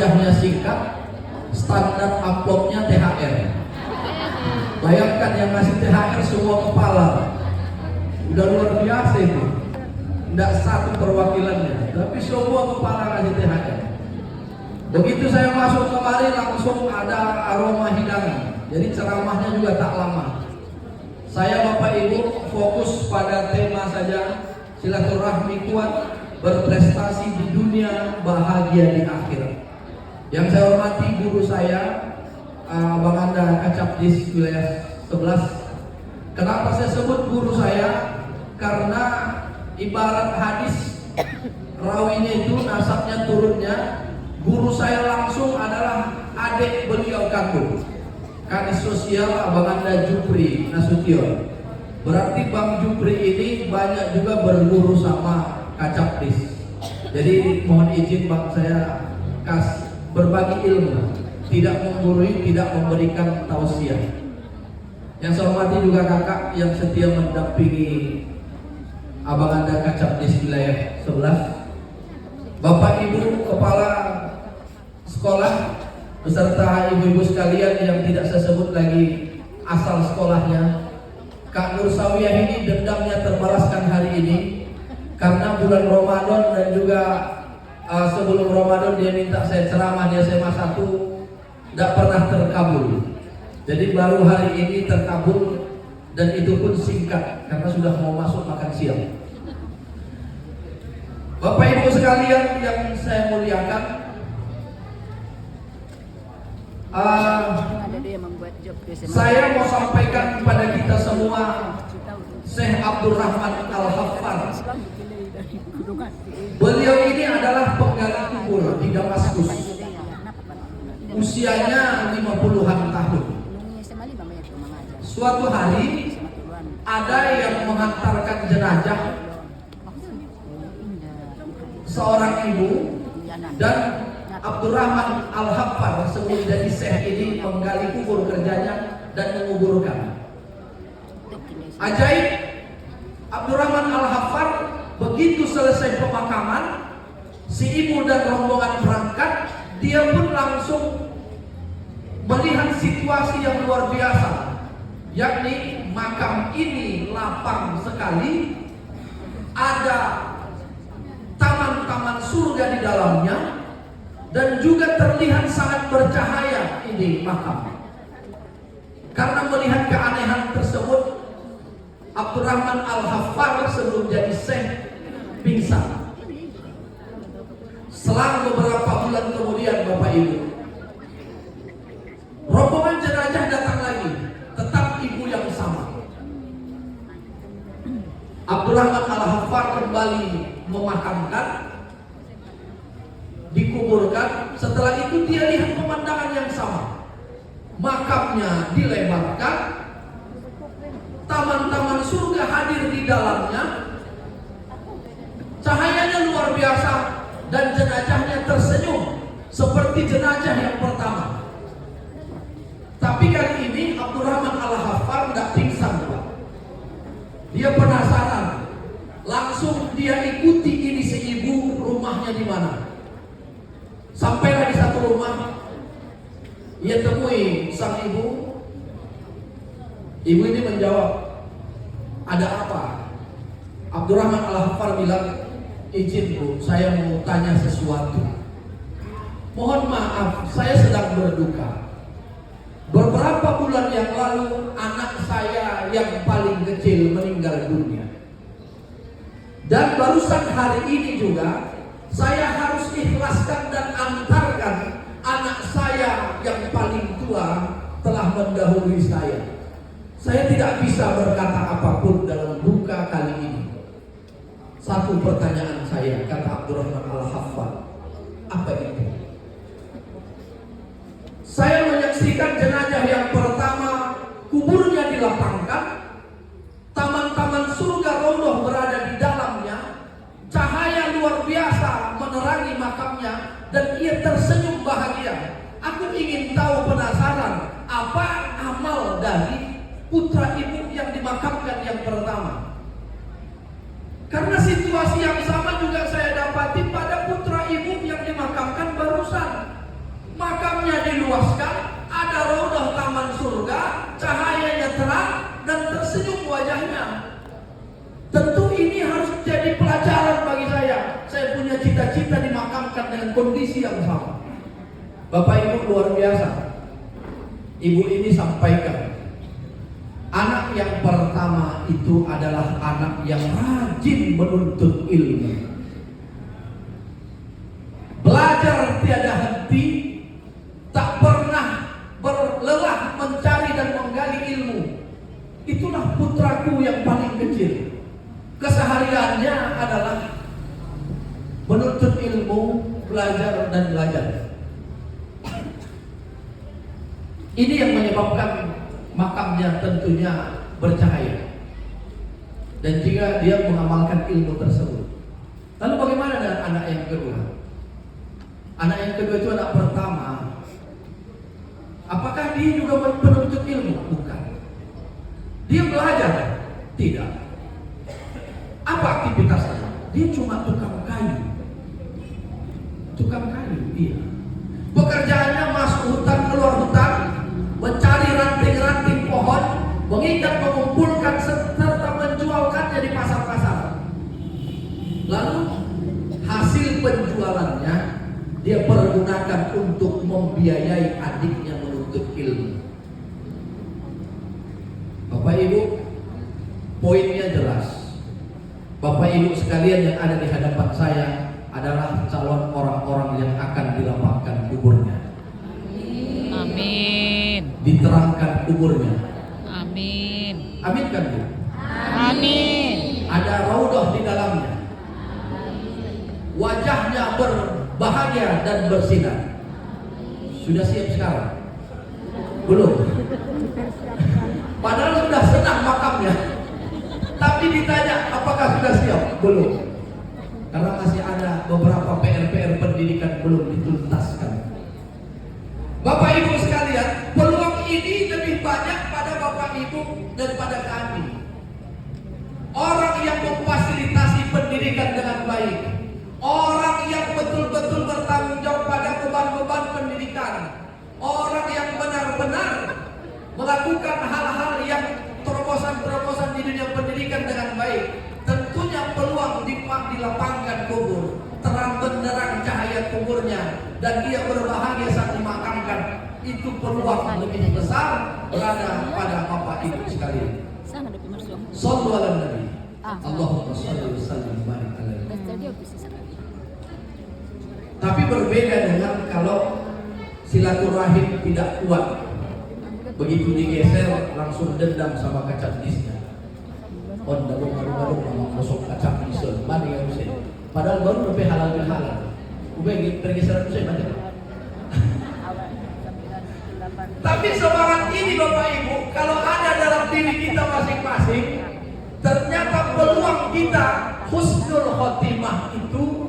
wajahnya singkat, standar amplopnya THR. Bayangkan yang ngasih THR semua kepala, udah luar biasa itu. Tidak satu perwakilannya, tapi semua kepala ngasih THR. Begitu saya masuk kemari langsung ada aroma hidangan. Jadi ceramahnya juga tak lama. Saya Bapak Ibu fokus pada tema saja, silaturahmi kuat, berprestasi di dunia, bahagia di akhirat. Yang saya hormati guru saya, Bang Anda Kacapdis wilayah 11. Kenapa saya sebut guru saya? Karena ibarat hadis rawinya itu nasabnya turunnya, guru saya langsung adalah adik beliau kandung, kadis sosial Abang Anda Jupri Nasution. Berarti Bang Jupri ini banyak juga berguru sama Kacapdis. Jadi mohon izin Bang, saya berbagi ilmu, tidak menggurui, tidak memberikan tausiah. Yang saya hormati juga kakak yang setia mendampingi Abang Anda Kacapdis wilayah 11, Bapak Ibu Kepala Sekolah beserta ibu-ibu sekalian yang tidak saya sebut lagi asal sekolahnya. Kak Nur Sawiyah ini dendamnya terbalaskan hari ini karena bulan Ramadan dan juga sebelum Ramadan dia minta saya ceramah di SMA 1, tidak pernah terkabul. Jadi baru hari ini terkabul, dan itu pun singkat karena sudah mau masuk makan siang. Bapak Ibu sekalian yang saya muliakan, saya mau sampaikan kepada kita semua, Syekh Abdul Rahman Al-Haffar. Beliau ini adalah penggali kubur di Damaskus. Usianya 50-an tahun. Suatu hari ada yang mengantarkan jenazah seorang ibu, dan Abdurrahman Al-Haffar sebelum jadi syekh ini menggali kubur kerjanya dan menguburkan. Ajaib, Abdurrahman Al-Haffar begitu selesai pemakaman, si ibu dan rombongan berangkat, dia pun langsung melihat situasi yang luar biasa, yakni makam ini lapang sekali, ada taman-taman surga di dalamnya, dan juga terlihat sangat bercahaya ini makam. Karena melihat keanehan tersebut, Abdurrahman Al-Haffar sebelum jadi syekh pingsan. Selang beberapa bulan kemudian, Bapak Ibu, rombongan jenazah datang lagi, tetap ibu yang sama. Abdurrahman Al-Haffar kembali memakamkan, dikuburkan. Setelah itu dia lihat pemandangan yang sama, makamnya dilebarkan, taman-taman surga hadir di dalamnya, cahayanya luar biasa, dan jenazahnya tersenyum seperti jenazah yang pertama. Tapi kali ini Abdurrahman Al-Haffar tidak pingsan, Pak. Dia penasaran, langsung dia ikuti ini si ibu, rumahnya di mana. Sampailah di satu rumah, ia temui sang ibu. Ibu ini menjawab, ada apa? Abdurrahman Al-Haffar bilang, izin Bu, saya mau tanya sesuatu. Mohon maaf, saya sedang berduka. Beberapa bulan yang lalu anak saya yang paling kecil meninggal dunia. Dan barusan hari ini juga saya harus ikhlaskan dan antarkan anak saya yang paling tua telah mendahului saya. Saya tidak bisa berkata apapun dalam duka kali ini. Satu pertanyaan saya, kata Abdurrahman Al-Haffar, apa itu? Saya menyaksikan jenazah yang pertama, kuburnya dilapangkan, taman-taman surga rodoh berada di dalamnya, cahaya luar biasa menerangi makamnya, dan ia tersenyum bahagia. Aku ingin tahu, penasaran, apa amal dari putra ibu yang dimakamkan yang pertama. Karena situasi yang sama juga saya dapati pada putra ibu yang dimakamkan barusan. luaskan, ada raudhah taman surga, cahayanya terang dan tersenyum wajahnya. Tentu ini harus jadi pelajaran bagi saya. Saya punya cita-cita dimakamkan dengan kondisi yang sama. Bapak Ibu luar biasa. Ibu ini sampaikan, anak yang pertama itu adalah anak yang rajin menuntut ilmu. Belajar tiada henti, tak pernah berlelah mencari dan menggali ilmu. Itulah putraku yang paling kecil. Kesehariannya adalah menuntut ilmu, belajar dan belajar. Ini yang menyebabkan makamnya tentunya bercahaya. Dan jika dia mengamalkan ilmu tersebut. Lalu bagaimana dengan anak yang kedua? Anak yang kedua itu anak pertama. Apakah dia juga menuntut ilmu? Bukan. Dia belajar? Tidak. Apa aktivitasnya? Dia cuma tukang kayu. Tukang kayu, iya. Pekerjaannya masuk hutan, keluar hutan, mencari ranting-ranting pohon, mengikat, mengumpulkan, serta menjualkannya di pasar-pasar. Lalu hasil penjualannya dia pergunakan untuk membiayai adiknya menuntut ilmu. Bapak Ibu, poinnya jelas. Bapak Ibu sekalian yang ada di hadapan saya adalah calon orang-orang yang akan dilapangkan kuburnya. Amin. Diterangkan kuburnya. Amin. Amin kan Bu? Amin. Ada raudhah di dalamnya. Wajahnya berbahagia dan bersinar. Sudah siap sekarang? Belum. Padahal sudah senang makamnya. Tapi ditanya apakah sudah siap? Belum. Karena masih ada beberapa PR pendidikan belum dituntaskan. Bapak Ibu sekalian, peluang ini lebih banyak pada Bapak Ibu daripada kami. Orang yang memfasilitasi pendidikan dengan baik, orang yang betul-betul bertanggung jawab pada beban-beban pendidikan, orang yang benar-benar melakukan hal-hal yang terobosan-terobosan di dunia pendidikan dengan baik. Tentunya peluang dilapangkan kubur, terang benderang cahaya kuburnya, dan dia berbahagia saat dimakamkan. Itu peluang lebih besar berada pada Bapak Ibu sekalian. Shallu ala Nabi. Allahumma shalli wa sallim barik alaihi. Tapi berbeda dengan kalau silaturahim tidak kuat. Begitu digeser langsung dendam sama kaca disnya. On dalam baru masuk kaca disel, mana yang usai. Padahal baru lebih halal. Ubay tergeser usai macam. Tapi semangat ini Bapak Ibu, kalau ada dalam diri kita masing-masing, ternyata peluang kita husnul khotimah itu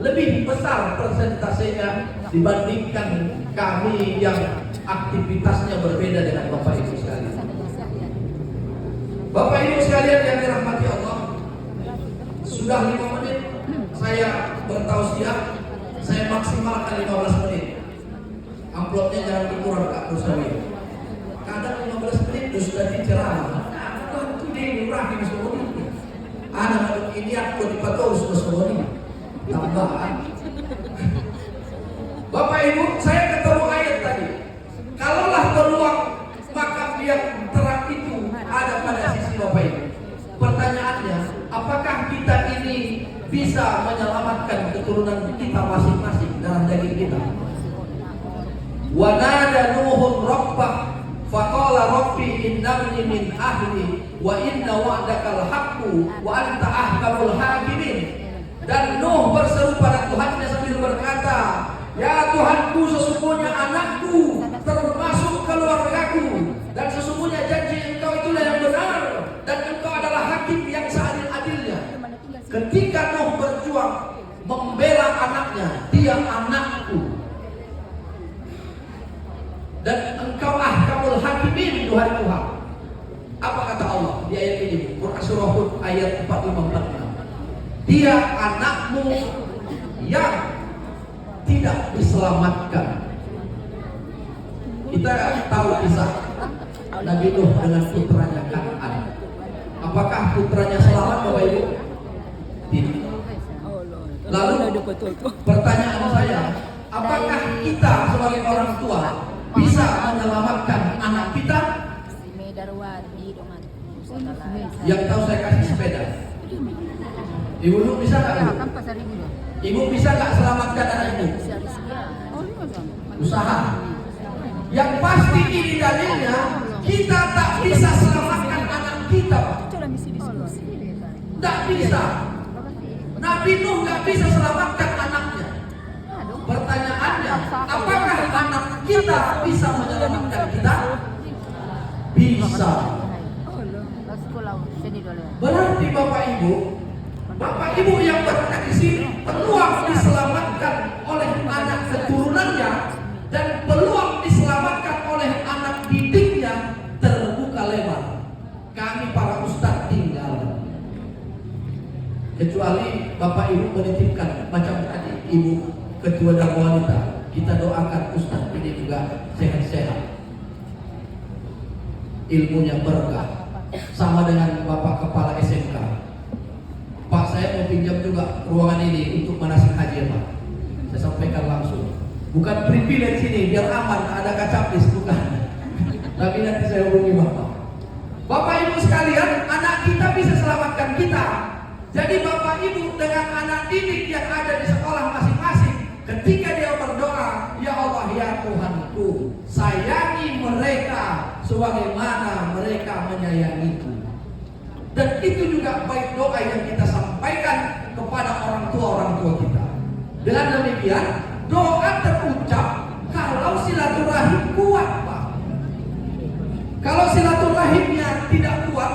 lebih besar persentasenya dibandingkan kami yang aktivitasnya berbeda dengan Bapak Ibu sekalian. Bapak Ibu sekalian yang dirahmati Allah, sudah 5 menit saya bertausiah, saya maksimalkan 15 menit. Amplopnya jangan dikurang Kak Rusawi. Kadang 15 menit itu sudah diceramah. Nah, itu dia rahim semua. Anak ini aku dipatuh semua ini. Tambahan. Bapak Ibu, saya ketemu ayat tadi. Kalaulah peluang makam yang terang itu ada pada sisi Bapak Ibu. Pertanyaannya, apakah kita ini bisa menyelamatkan keturunan kita masing-masing dalam daging kita? Wa nada Nuhun rabbah faqala rabbi innabni min ahli wa inna wa'dakal haqqu wa anta ahkamul hakimin. Dan Nuh berseru pada Tuhannya sambil berkata, ya Tuhanku, sesungguhnya anakku termasuk keluargaku, dan sesungguhnya janji Engkau itulah yang benar, dan Engkau adalah hakim yang seadil-adilnya. Ketika Nuh berjuang membela anaknya, dia anakku, dan Engkau ahkamul hakimin, Tuhan Tuhan. Apa kata Allah di ayat ini? Quran surah Hud ayat 45. Dia anakmu yang tidak diselamatkan. Kita tahu kisah Nabi Nuh dengan putranya Kan'an. Apakah putranya selamat Bapak Ibu? Tidak. Lalu pertanyaan saya, apakah kita sebagai orang tua bisa menyelamatkan anak kita? Yang tahu saya kasih sepeda. Ibu Nuh bisa nggak? Ibu bisa nggak selamatkan anak ibu? Usaha. Yang pasti ini dalilnya kita tak bisa selamatkan anak kita. Tak bisa. Nabi Nuh nggak bisa selamatkan anaknya. Pertanyaannya, apakah anak kita bisa menyelamatkan kita? Bisa. Berarti Bapak Ibu yang berada di sini, peluang diselamatkan oleh anak keturunannya dan peluang diselamatkan oleh anak didiknya terbuka lebar. Kami para ustadz tinggal. Kecuali Bapak Ibu menitipkan macam tadi Ibu Ketua dan Wanita, kita doakan ustadz ini juga sehat-sehat, ilmunya berkah. Sama dengan Bapak Kepala SMK, Pak, saya mau pinjam juga ruangan ini untuk manasik haji, Pak. Saya sampaikan langsung, bukan privilege ini biar aman, ada kacapis, bukan. Tapi nanti saya hubungi Bapak. Bapak Ibu sekalian, anak kita bisa selamatkan kita. Jadi Bapak Ibu dengan anak didik yang ada di sekolah masing-masing, ketika dia berdoa, ya Allah ya Tuhanku, sayangi mereka sebagaimana mereka menyayangiku. Dan itu juga baik doa yang kita sampaikan kepada orang tua kita. Dengan demikian, doa terucap kalau silaturahim kuat, Pak. Kalau silaturahimnya tidak kuat,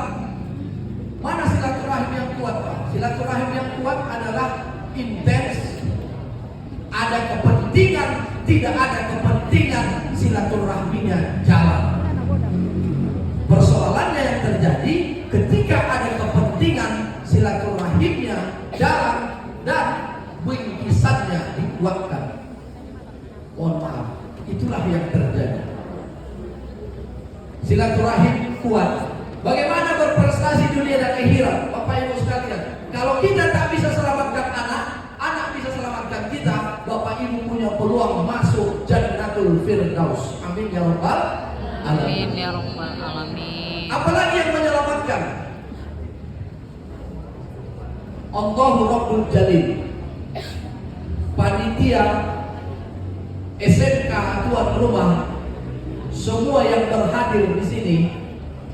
mana silaturahim yang kuat, Pak? Silaturahim yang kuat adalah intens, ada kepentingan, tidak ada kepentingan, silaturahminya jalan. Persoalannya yang terjadi ketika ada kepentingan, silaturahimnya jalan dan bingkisannya dikuatkan. Mohon maaf, itulah yang terjadi. Silaturahim kuat. Bagaimana berprestasi dunia dan akhirat, Bapak Ibu sekalian? Kalau kita tak bisa selamatkan anak, anak bisa selamatkan kita. Bapak Ibu punya peluang masuk Jannatul Firdaus. Amin ya rabbal alamin. Amin ya rabbal alamin. Apalagi yang menyelamatkan? Allahu Rabbul Jalil. Panitia SMK tuan rumah, semua yang berhadir di sini,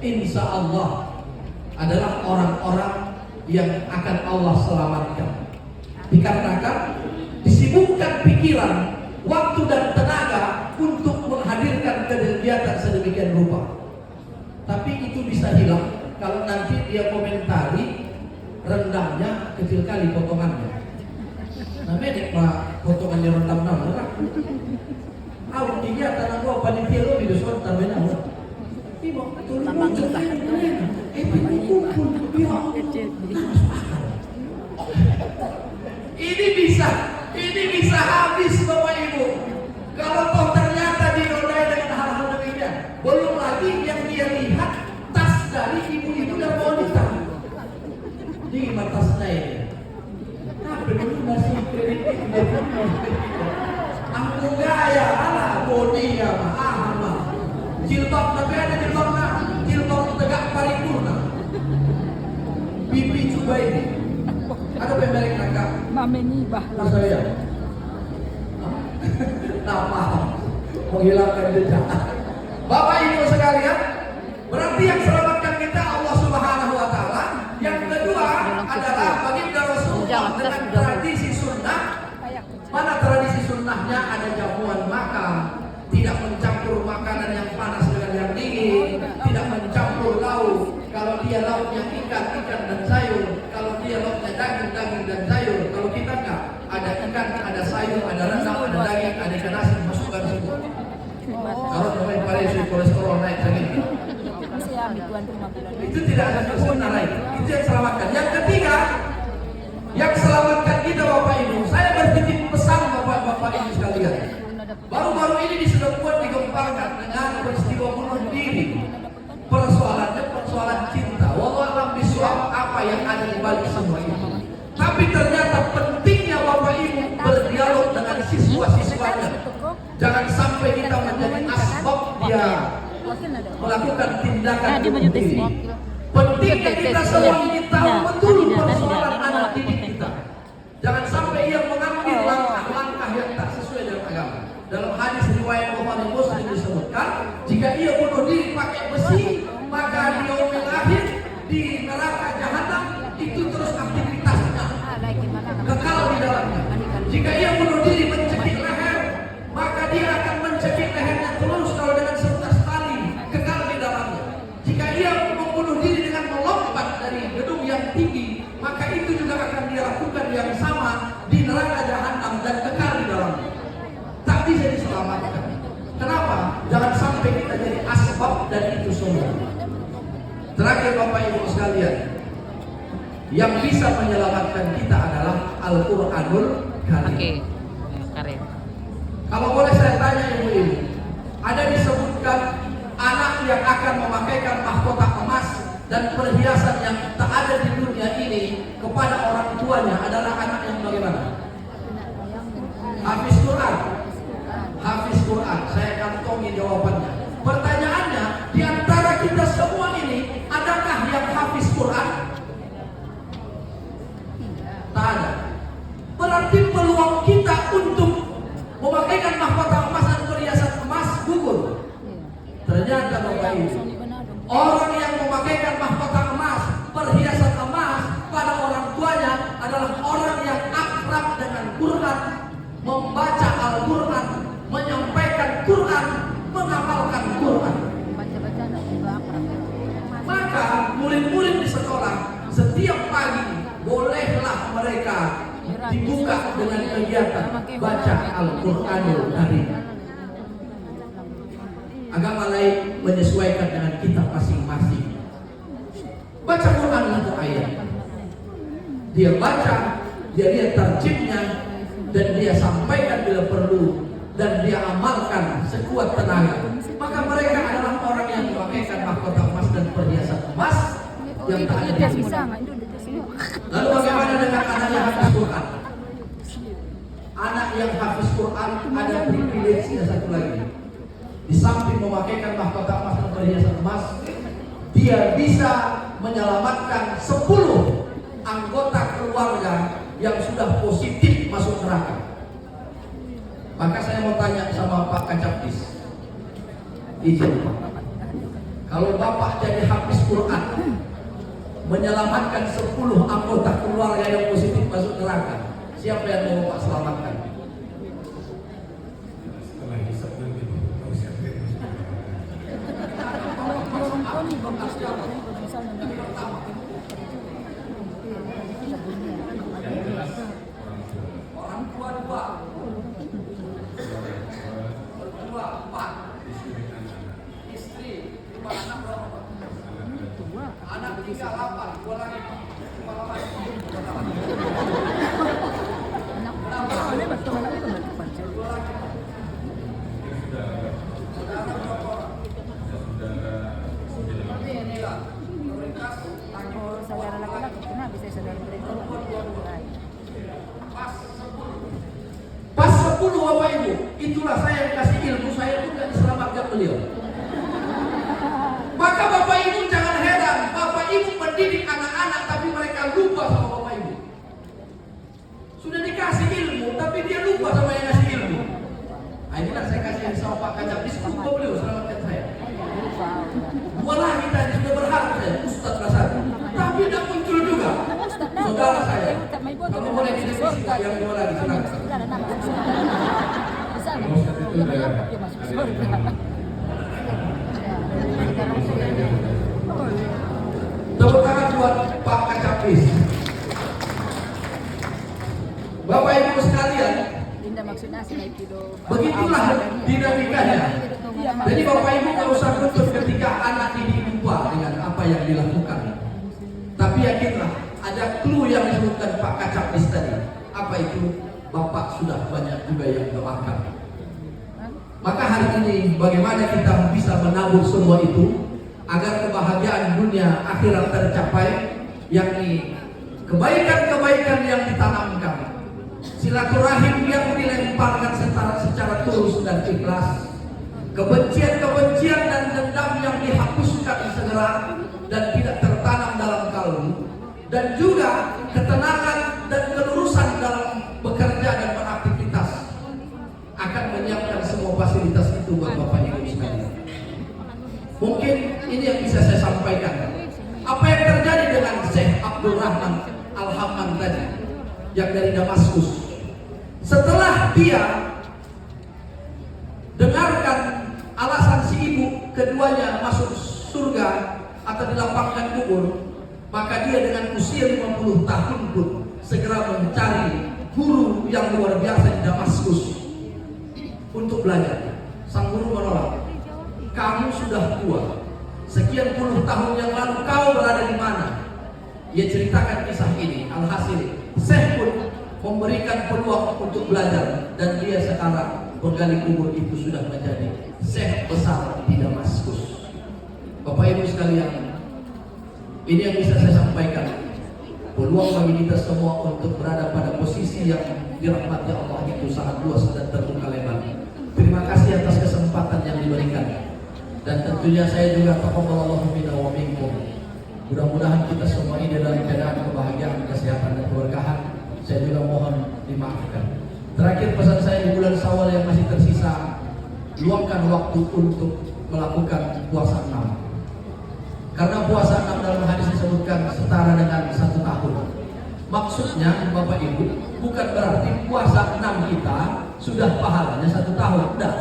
insya Allah adalah orang-orang yang akan Allah selamatkan. Dikarenakan disibukkan pikiran, waktu dan tenaga untuk menghadirkan kegiatan sedemikian rupa. Tapi itu bisa hilang kalau nanti dia komentari rendangnya kecil kali potongannya. Nah, medek Pak, potongannya rendang nama. Awak dia tanah gua panitia lo di dosa tambah nama. Ibu, tolong muncul lah. Kumpul biar ini bisa habis Bapak Ibu. Kalau toh ternyata dinodai dengan hal-hal demikian, belum lagi yang dia lihat tas dari ibu-ibu dan wanita di tasnya ini. Tapi dulu masih kredit aku gaya ala bodi ya mah jilbab, tapi ada jilbab tegak paripurna. Bibi coba ini ada pemberek nakak Mamenibah saya nama menghilangkan jejak. Bapak Ibu sekalian, berarti yang selamatkan kita Allah Subhanahu wa taala. Yang kedua adalah baginda Rasulullah dengan tradisi sunnah. Mana tradisi sunnahnya? Ada jamuan makan, tidak mencampur makanan yang panas dengan yang dingin, tidak mencampur lauk. Kalau dia lauknya ikan dan sayur, kalau dia lauknya daging dan sayur. Kalau kita enggak, ada ikan, ada sayur, ada rendang, ada daging, ada ikan asin, masukkan semua. Kalau namanya paling kolesterol naik lagi. Itu tidak ada sunnah lain. Itu yang selamatkan. Yang ketiga, yang selamatkan kita Bapak Ibu. Saya bertitip pesan Bapak Ibu sekalian. Baru-baru ini sudah buat digemparkan dengan siswanya. Jangan sampai kita menjadi asbab dia melakukan tindakan bunuh diri. Pentingnya kita semua ini tahu betul persoalan anak didik kita. Jangan sampai ia mengambil langkah-langkah yang tak sesuai dengan agama. Dalam hadis riwayat Bukhari Muslim disebutkan, jika ia bunuh diri pakai besi, maka dia lahir di neraka jahanam, itu terus aktivitasnya kekal di dalamnya. Jika ia bunuh diri mencekik leher, maka dia akan mencekik lehernya terus kalau dengan sebelas tali, kekal di dalamnya. Jika ia membunuh diri dengan melompat dari gedung yang tinggi, maka itu juga akan dia lakukan yang sama di neraka jahanam dan kekal di dalamnya. Tak bisa diselamatkan. Kenapa? Jangan sampai kita jadi asbab dan itu semua. Terakhir Bapak Ibu sekalian, yang bisa menyelamatkan kita adalah Al-Quranul Karim. Karim. Kalau boleh saya tanya ibu-ibu, ada disebutkan anak yang akan memakaikan mahkota emas dan perhiasan yang tak ada di dunia ini kepada orang tuanya adalah anak yang bagaimana? Hafiz Quran. Hafiz Quran. Saya kantongi jawabannya. Pertanyaannya, di antara kita semua ini, adakah yang hafiz Quran? Tak ada. Berarti peluang kita untuk memakaikan mahkota emas dan perhiasan emas gugur. Ternyata Bapak Ibu, orang yang memakaikan mahkota emas, perhiasan emas pada orang tuanya adalah orang yang akrab dengan Quran, membaca Al-Quran, menyampaikan Quran, mengamalkan Quran. Maka murid-murid di sekolah setiap pagi bolehlah mereka dibuka dengan kegiatan baca Al-Quranul Karim. Agama lain menyesuaikan dengan kita masing-masing. Baca Quran itu ayat. Dia baca, dia lihat tarjimnya, dan dia sampaikan bila perlu, dan dia amalkan sekuat tenaga. Maka mereka adalah orang yang memakaikan mahkota emas dan perhiasan emas yang tak ada di dunia. Lalu bagaimana dengan anak yang hafiz Quran? Anak yang hafiz Quran ada privilege satu lagi. Di samping memakaikan mahkota emas dan perhiasan emas, dia bisa menyelamatkan 10 anggota keluarga yang sudah positif masuk neraka. Maka saya mau tanya sama Pak Kacapis, izin Pak, kalau Bapak jadi hafiz Quran, menyelamatkan 10 anggota keluarga yang positif masuk neraka, siapa yang mau Bapak selamatkan? Orang tua dua, empat, istri, 5 anak berapa? Anak 3, 8, 2 lagi, 5 lagi. Saudara laki-laki, kenapa bisa saudara perempuan? Pas 10 Bapak Ibu, itulah saya yang kasih ilmu, saya pun gak diselamatkan beliau. Maka Bapak Ibu jangan heran, Bapak Ibu mendidik anak-anak tapi mereka lupa sama Bapak Ibu. Sudah dikasih ilmu tapi dia lupa sama yang kasih ilmu. Nah, inilah saya kasih sama Pak Kacap, diskusi beliau selamatkan saya. Dua lagi tadi sudah berharap saya, Ustaz Rasadi, tapi tidak muncul juga. Saudara saya, kamu boleh diskusi yang dua lagi, silakan. Tepuk tangan buat Pak Kacapis. Bapak Ibu sekalian, begitulah dinamikanya. Jadi Bapak Ibu nggak usah tutup ketika anak ini lupa dengan apa yang dilakukan. Tapi yakinlah ada clue yang disebutkan Pak Kacapis tadi. Apa itu? Bapak sudah banyak juga yang doakan. Maka hari ini bagaimana kita bisa menabur semua itu agar kebahagiaan dunia akhirat tercapai, yakni kebaikan-kebaikan yang ditanamkan silaturahim yang dilemparkan secara tulus dan ikhlas, kebencian-kebencian dan dendam yang dihapuskan segera dan tidak tertanam dalam kalbu, dan juga ketenangan dan kelurusan dalam bekerja dan beraktivitas akan menyiapkan semua fasilitas itu buat Bapak Ibu sekalian. Mungkin ini yang bisa saya sampaikan. Apa yang terjadi dengan Syekh Abdul Rahman Al-Hamman tadi yang dari Damaskus? Setelah dia dengarkan alasan si ibu keduanya masuk surga atau dilapangkan kubur, maka dia dengan usia 50 tahun pun segera mencari guru yang luar biasa di Damaskus untuk belajar. Sang guru menolak. Kamu sudah tua, sekian puluh tahun yang lalu kau berada di mana? Ia ceritakan kisah ini. Alhasil Syekh pun memberikan peluang untuk belajar, dan dia sekarang menggali kubur itu sudah menjadi Syekh besar di Damaskus. Bapak Ibu sekalian, ini yang bisa saya sampaikan. Peluang bagi kita semua untuk berada pada posisi yang dirahmati Allah itu sangat luas dan terbuka lebar. Terima kasih atas kesempatan yang diberikan. Dan tentunya saya juga taqabbalallahu minna wa minkum. Mudah-mudahan kita semua ini dalam keadaan kebahagiaan, kesehatan dan keberkahan. Saya juga mohon dimaafkan. Terakhir pesan saya di bulan Syawal yang masih tersisa, luangkan waktu untuk melakukan puasa 6. Karena puasa 6 dalam hadis disebutkan setara dengan 1 tahun. Maksudnya Bapak Ibu, bukan berarti puasa 6 kita sudah pahalanya 1 tahun. Tidak.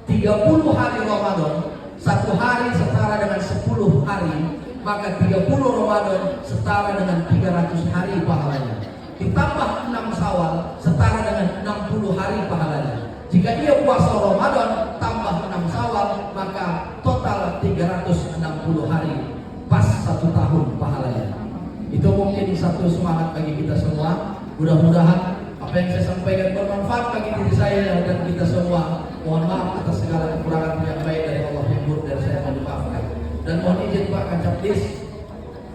30 hari Ramadan, 1 hari setara dengan 10 hari, maka 30 Ramadan setara dengan 300 hari pahalanya. Ditambah 6 Syawal setara dengan 60 hari pahalanya. Jika dia puasa Ramadan tambah 6 Syawal, maka total 360 hari, pas 1 tahun pahalanya. Itu mungkin satu semangat bagi kita semua. Mudah-mudahan apa yang saya sampaikan bermanfaat bagi diri saya dan kita semua. Mohon maaf atas segala kekurangan yang baik dari Allah yang buruk, dan saya mohon dimaafkan. Dan mohon izin Pak Kacapdis,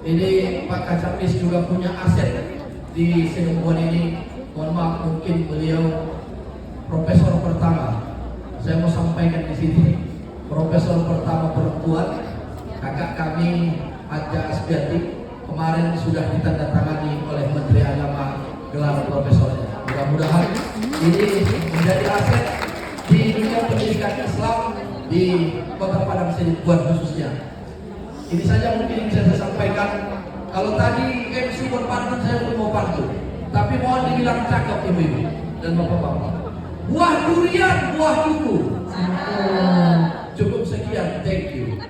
ini Pak Kacapdis juga punya aset di Sidempuan ini. Mohon maaf, mungkin beliau profesor pertama. Saya mau sampaikan di sini, profesor pertama perempuan, kakak kami Haja Asbiati, kemarin sudah ditandatangani oleh Menteri Agama gelar profesornya. Mudah-mudahan ini menjadi aset di dunia pendidikan Islam di Kota Padang Sidempuan khususnya. Ini saja mungkin bisa saya sampaikan. Kalau tadi MC berpantun, saya pun mau pantun, tapi mohon dibilang cakep ibu-ibu dan bapak-bapak. Buah durian, buah duku. Cukup sekian, thank you.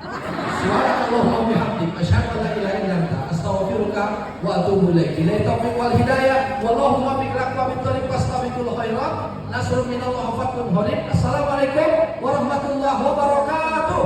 Subhanallah wa bihamdik, asyhadu an la ilaha illa anta, astaghfiruka wa atubu ilaik. Billahi taufiq wal hidayah, wallahu muwaffiq ila thoriq fastabiqul khairat. Nasrun minallah wa fathun qarib. Assalamualaikum warahmatullahi wabarakatuh.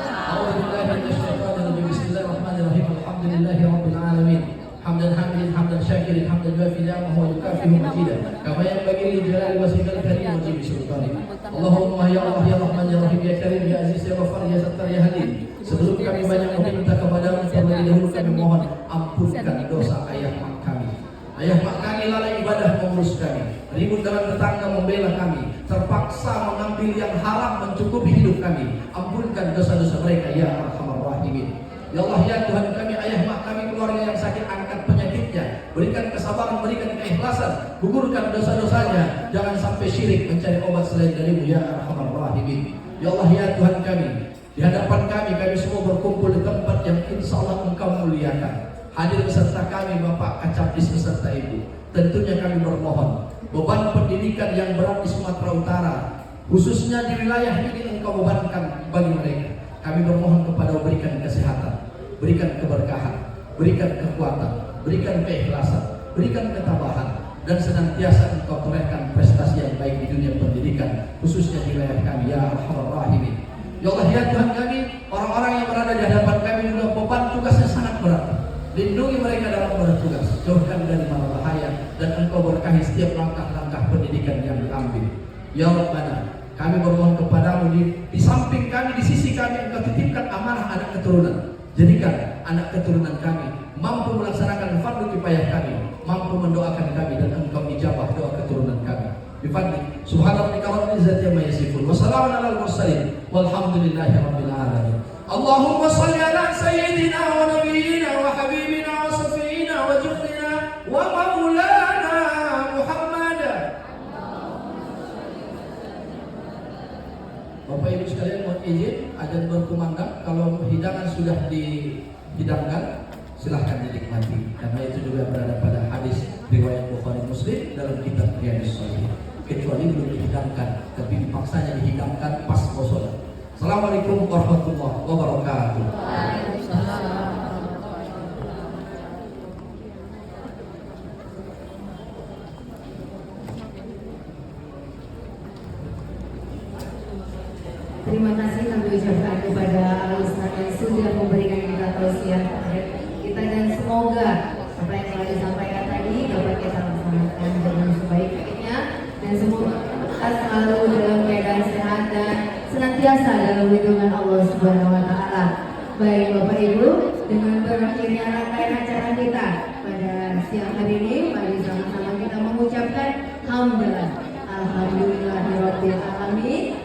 A'udzubillahi minasyaitonir rajim. Bismillahirrahmanirrahim. Alhamdulillahi rabbil alamin. Hamdan hamidin, hamdan syakirin, hamdan yuafi ni'amahu wa yukafi'u majidah. Kama yanbaghi li jalali wajhikal karim wa jami sultanik. Allahumma ya Allah ya Rahman ya Rahim ya Karim ya Aziz ya Ghaffar ya Sattar ya Halim. Sebelum kami banyak meminta kepadamu, terlebih dahulu kami mohon ampunkan dosa ayah mak kami. Ayah mak kami lalai ibadah mengurus kami, ribut dalam tetangga membela kami, terpaksa mengambil yang haram mencukupi hidup kami. Ampunkan dosa-dosa mereka ya Arhamar Rahimin. Ya Allah ya Tuhan kami, ayah mak kami, keluarga yang sakit, angkat penyakitnya, berikan kesabaran, berikan keikhlasan, gugurkan dosa-dosanya, jangan sampai syirik mencari obat selain darimu ya Arhamar Rahimin. Ya Allah ya Tuhan kami, di hadapan kami semua berkumpul di tempat yang insya Allah Engkau muliakan. Hadir beserta kami Bapak Kacapdis beserta Ibu. Tentunya kami bermohon, beban pendidikan yang berat di Sumatera Utara, khususnya di wilayah ini Engkau bebankan bagi mereka. Kami bermohon kepada berikan kesehatan, berikan keberkahan, berikan kekuatan, berikan keikhlasan, berikan ketabahan, dan senantiasa Engkau torehkan prestasi yang baik di dunia pendidikan, khususnya di wilayah kami ya Arhamar Rahimin. Ya Allah ya Tuhan kami, orang-orang yang berada di hadapan kami juga beban tugasnya sangat berat. Lindungi mereka dalam bertugas, jauhkan dari mara bahaya, dan Engkau berkahi setiap langkah-langkah pendidikan yang diambil. Ya Rabbana, kami bermohon kepadamu di samping kami, di sisi kami Engkau titipkan amanah anak keturunan. Jadikan anak keturunan kami mampu melaksanakan fardu kifayah kami, mampu mendoakan kami, dan Engkau ijabah qadar miqdar izzati ma yasifun. Wassalamun alal mursalin walhamdulillahi rabbil alamin. Allahumma shalli ala sayyidina wa nabiyyina wa habibina wa safiyina wa juhdina wa maulana Muhammad. Bapak Ibu sekalian, mohon izin azan berkumandang. Kalau hidangan sudah dihidangkan, silahkan dinikmati. Karena itu juga berada pada hadis riwayat Bukhari Muslim dalam kitab Riyadhus Shalihin. Kecuali belum dihidangkan, tapi dipaksanya dihidangkan pas mau sholat. Assalamualaikum warahmatullahi wabarakatuh. Terima kasih kami ucapkan kepada Al-Ustaz yang sudah memberikan kita tausiah kita, dan semoga apa yang telah disampaikan tadi dapat kita laksanakan dengan sebaik-baiknya, dan semoga kita selalu dalam keadaan sehat dan senantiasa dalam lindungan Allah Subhanahu wa taala. Baik Bapak Ibu, dengan berakhirnya rangkaian acara kita pada siang hari ini, mari sama-sama kita mengucapkan hamdalah alhamdulillahirabbil alamin.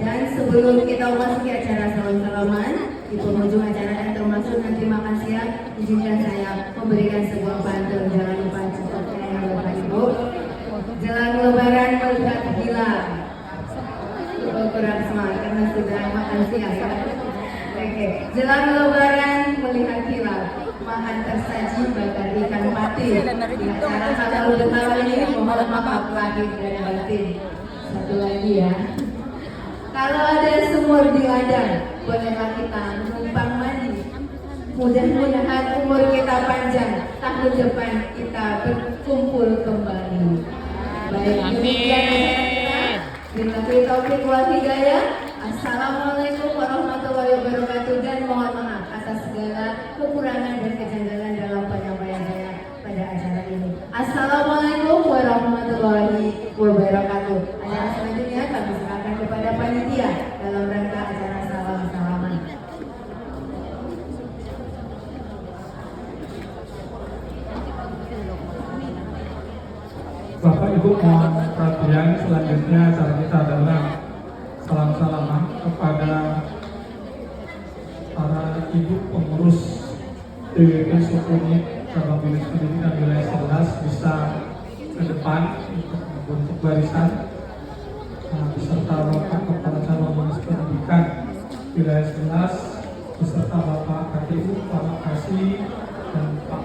Dan sebelum kita memasuki acara salam-salaman di penghujung acara dan termasuk nanti makan siang, izinkan saya memberikan sebuah pantun. Jangan lupa catatnya ya Bapak Ibu. Jelang Lebaran melihat hilal. Kurang semangat karena sudah makan siang ya. Oke. Jelang Lebaran melihat hilal, makan tersaji bakar ikan mati. Di acara halal bertawa ini mohon maaf lahir dan batin. Satu lagi ya. Kalau ada sumur di ladang, bolehlah kita numpang mandi. Mudah-mudahan umur kita panjang, tahun depan kita berkumpul kembali. Baik, demikian kita. Billahi taufiq wal hidayah. Assalamualaikum warahmatullahi wabarakatuh, dan mohon maaf atas segala kekurangan dan kejanggalan dalam penyampaian saya pada acara ini. Assalamualaikum warahmatullahi wabarakatuh. Acara selanjutnya kami serahkan kepada panitia dalam rangka acara salam-salaman. Bapak Ibu mohon perhatian, selanjutnya acara kita adalah salam-salaman kepada para ibu pengurus DWP Subunit Cabang Dinas Pendidikan Wilayah 11 bisa ke depan untuk membentuk barisan beserta Bapak Kepala Cabang Dinas Pendidikan Wilayah 11 beserta Bapak KTU, Pak Makasih, dan Pak